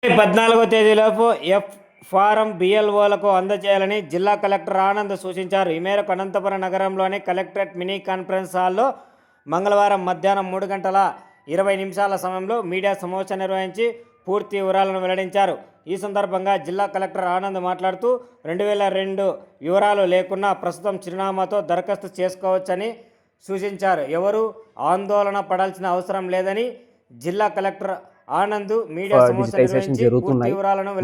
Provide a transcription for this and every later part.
14వ తేదీలోపు F form బిఎల్ఓలకు అందజేయాలని జిల్లా కలెక్టర్ ఆనంద్ సూచించారు. ఈ మేరకు అనంతపురం నగరంలోని కలెక్టరేట్ మినీ కాన్ఫరెన్స్ హాల్లో మంగళవారం మధ్యాహ్నం 3:20 సమయంలో మీడియా సమావేశం నిర్వహించి పూర్తి వివరాలను వెల్లడించారు. ఈ సందర్భంగా జిల్లా కలెక్టర్ ఆనంద్ మాట్లాడుతూ 2002 వివరాలు లేకున్నా ప్రస్తుతం చిరునామాతో దరఖాస్తు చేసుకోవచ్చని సూచించారు. ఎవరూ ఆందోళన పడాల్సిన అవసరం లేదని జిల్లా కలెక్టర్ ఆనంద్ మీడియా డిజిటైజేషన్ జరుగుతున్నాయి.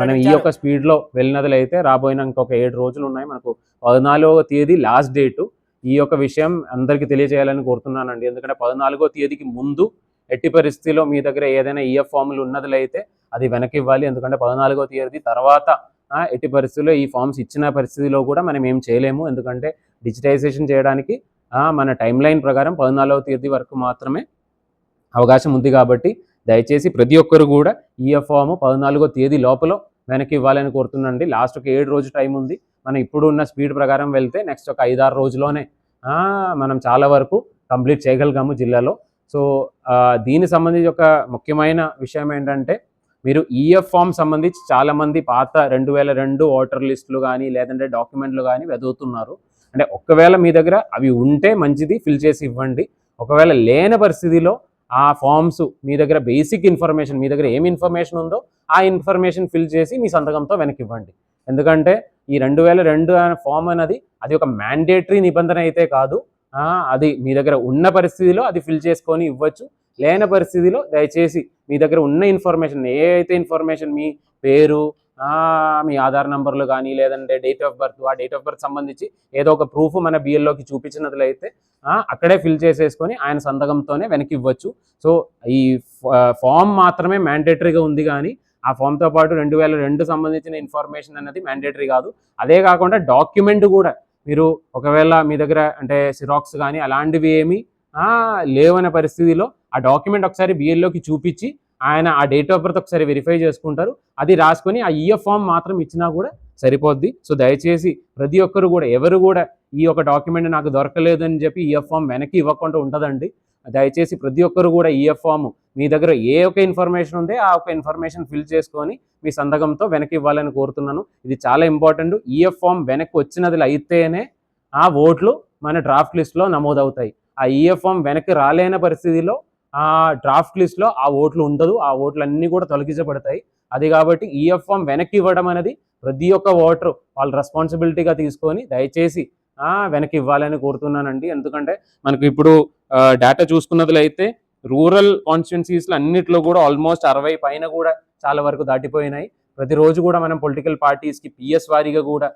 మనం ఈ యొక్క స్పీడ్లో వెళ్ళినట్లయితే రాబోయిన ఇంకొక 7 రోజులు ఉన్నాయి. మనకు 14వ తేదీ లాస్ట్ డేటు. ఈ యొక్క విషయం అందరికీ తెలియజేయాలని కోరుతున్నానండి. ఎందుకంటే 14వ తేదీకి ముందు ఎట్టి పరిస్థితిలో మీ దగ్గర ఏదైనా ఈఎఫ్ ఫామ్లు ఉన్నట్లయితే అది వెనక్కి ఇవ్వాలి. ఎందుకంటే 14వ తేదీ తర్వాత ఎట్టి పరిస్థితుల్లో ఈ ఫామ్స్ ఇచ్చిన పరిస్థితిలో కూడా మనం ఏం చేయలేము. ఎందుకంటే డిజిటైజేషన్ చేయడానికి మన టైం లైన్ ప్రకారం 14వ తేదీ వరకు మాత్రమే అవకాశం ఉంది. కాబట్టి దయచేసి ప్రతి ఒక్కరు కూడా ఈఎఫ్ ఫామ్ 14వ తేదీ లోపల వెనక్కి ఇవ్వాలని కోరుతున్నాండి. లాస్ట్ ఒక 7 రోజు టైం ఉంది. మనం ఇప్పుడు ఉన్న స్పీడ్ ప్రకారం వెళ్తే నెక్స్ట్ ఒక 5-6 రోజుల్లోనే మనం చాలా వరకు కంప్లీట్ చేయగలిగాము జిల్లాలో. సో దీనికి సంబంధించి ఒక ముఖ్యమైన విషయం ఏంటంటే, మీరు ఈఎఫ్ ఫామ్ సంబంధించి చాలామంది పాత 2002 ఓటర్ లిస్టులు కానీ లేదంటే డాక్యుమెంట్లు కానీ వెతుకుతున్నారు. అంటే ఒకవేళ మీ దగ్గర అవి ఉంటే మంచిది, ఫిల్ చేసి ఇవ్వండి. ఒకవేళ లేని పరిస్థితిలో ఆ ఫామ్స్ మీ దగ్గర బేసిక్ ఇన్ఫర్మేషన్, మీ దగ్గర ఏమి ఇన్ఫర్మేషన్ ఉందో ఆ ఇన్ఫర్మేషన్ ఫిల్ చేసి మీ సంతకంతో వెనక్కి ఇవ్వండి. ఎందుకంటే ఈ 2002 ఫామ్ అనేది అది ఒక మ్యాండేటరీ నిబంధన అయితే కాదు. అది మీ దగ్గర ఉన్న పరిస్థితిలో అది ఫిల్ చేసుకొని ఇవ్వచ్చు. లేని పరిస్థితిలో దయచేసి మీ దగ్గర ఉన్న ఇన్ఫర్మేషన్, ఏ అయితే ఇన్ఫర్మేషన్ మీ పేరు, మీ ఆధార్ నంబర్లు కానీ లేదంటే డేట్ ఆఫ్ బర్త్, ఆ డేట్ ఆఫ్ బర్త్ సంబంధించి ఏదో ఒక ప్రూఫ్ మన బిఎల్లోకి చూపించినట్లయితే అక్కడే ఫిల్ చేసేసుకొని ఆయన సంతకంతోనే వెనక్కి ఇవ్వచ్చు. సో ఈ ఫామ్ మాత్రమే మ్యాండేటరీగా ఉంది, కానీ ఆ ఫామ్తో పాటు 2002 సంబంధించిన ఇన్ఫర్మేషన్ అనేది మ్యాండేటరీ కాదు. అదే కాకుండా డాక్యుమెంట్ కూడా మీరు ఒకవేళ మీ దగ్గర అంటే సిరాక్స్ కానీ అలాంటివి ఏమీ లేవనే పరిస్థితిలో ఆ డాక్యుమెంట్ ఒకసారి బిఎల్లోకి చూపించి ఆయన ఆ డేట్ ఆఫ్ బర్త్ ఒకసారి వెరిఫై చేసుకుంటారు. అది రాసుకొని ఆ ఈఎఫ్ ఫామ్ మాత్రం ఇచ్చినా కూడా సరిపోద్ది. సో దయచేసి ప్రతి ఒక్కరు కూడా ఎవరు కూడా ఈ యొక్క డాక్యుమెంట్ నాకు దొరకలేదని చెప్పి ఈఎఫ్ ఫామ్ వెనక్కి ఇవ్వకుండా ఉంటుందండి. దయచేసి ప్రతి ఒక్కరు కూడా ఈఎఫ్ ఫామ్ మీ దగ్గర ఏ ఒక్క ఇన్ఫర్మేషన్ ఉందో ఆ ఒక ఇన్ఫర్మేషన్ ఫిల్ చేసుకొని మీ సంతకంతో వెనక్కి ఇవ్వాలని కోరుతున్నాను. ఇది చాలా ఇంపార్టెంట్. ఈఎఫ్ ఫామ్ వెనక్కి వచ్చినది అయితేనే ఆ ఓట్లు మన డ్రాఫ్ట్ లిస్ట్లో నమోదవుతాయి. ఆ ఈఎఫ్ ఫామ్ వెనక్కి రాలేని పరిస్థితిలో ఆ డ్రాఫ్ట్ లిస్ట్లో ఆ ఓట్లు ఉండదు. ఆ ఓట్లన్నీ కూడా తొలగించబడతాయి. అది కాబట్టి ఈఎఫ్ ఫామ్ వెనక్కి ఇవ్వడం అనేది ప్రతి ఒక్క ఓటరు వాళ్ళ రెస్పాన్సిబిలిటీగా తీసుకొని దయచేసి వెనక్కి ఇవ్వాలని కోరుతున్నానండి. ఎందుకంటే మనకు ఇప్పుడు డేటా చూసుకున్నట్లయితే రూరల్ కాన్స్టిట్యున్సీస్లో అన్నిట్లో కూడా ఆల్మోస్ట్ 60 పైన కూడా చాలా వరకు దాటిపోయినాయి. ప్రతిరోజు కూడా మనం పొలిటికల్ పార్టీస్కి పిఎస్ వారీగా కూడా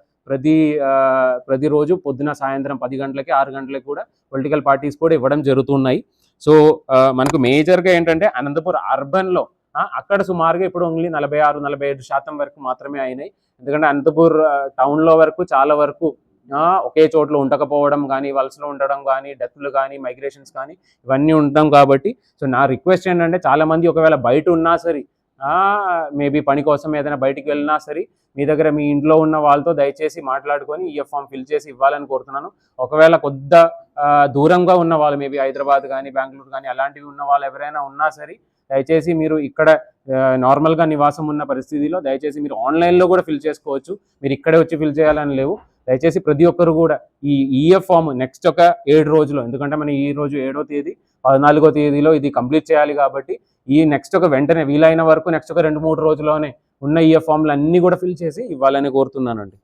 ప్రతిరోజు పొద్దున సాయంత్రం 10 గంటలకి 6 గంటలకి కూడా పొలిటికల్ పార్టీస్ కూడా ఇవ్వడం జరుగుతున్నాయి. సో మనకు మేజర్గా ఏంటంటే అనంతపురం అర్బన్లో అక్కడ సుమారుగా ఇప్పుడు ఓన్లీ 46-45% వరకు మాత్రమే అయినాయి. ఎందుకంటే అనంతపూర్ టౌన్లో వరకు చాలా వరకు ఒకే చోట్ల ఉండకపోవడం కానీ, వలసలో ఉండడం కానీ, డెత్లు కానీ, మైగ్రేషన్స్ కానీ ఇవన్నీ ఉంటాం కాబట్టి సో నా రిక్వెస్ట్ ఏంటంటే చాలామంది ఒకవేళ బయట ఉన్నా సరే, మేబీ పని కోసం ఏదైనా బయటికి వెళ్ళినా సరే మీ దగ్గర మీ ఇంట్లో ఉన్న వాళ్ళతో దయచేసి మాట్లాడుకొని ఈఎఫ్ ఫామ్ ఫిల్ చేసి ఇవ్వాలని కోరుతున్నాను. ఒకవేళ కొద్ద దూరంగా ఉన్న వాళ్ళు మేబీ హైదరాబాద్ కానీ బెంగళూరు కానీ అలాంటివి ఉన్న వాళ్ళు ఎవరైనా ఉన్నా సరే దయచేసి మీరు ఇక్కడ నార్మల్గా నివాసం ఉన్న పరిస్థితిలో దయచేసి మీరు ఆన్లైన్లో కూడా ఫిల్ చేసుకోవచ్చు. మీరు ఇక్కడే వచ్చి ఫిల్ చేయాలని లేవు. దయచేసి ప్రతి ఒక్కరు కూడా ఈ ఈఎఫ్ ఫామ్ నెక్స్ట్ ఒక 7 రోజుల్లో, ఎందుకంటే మనం ఈ రోజు 7వ తేదీ 14వ తేదీలో ఇది కంప్లీట్ చేయాలి. కాబట్టి ఈ నెక్స్ట్ ఒక వెంటనే వీలైన వరకు నెక్స్ట్ ఒక 2-3 రోజుల్లోనే ఉన్న ఈఎఫ్ ఫామ్లు అన్నీ కూడా ఫిల్ చేసి ఇవ్వాలని కోరుతున్నానండి.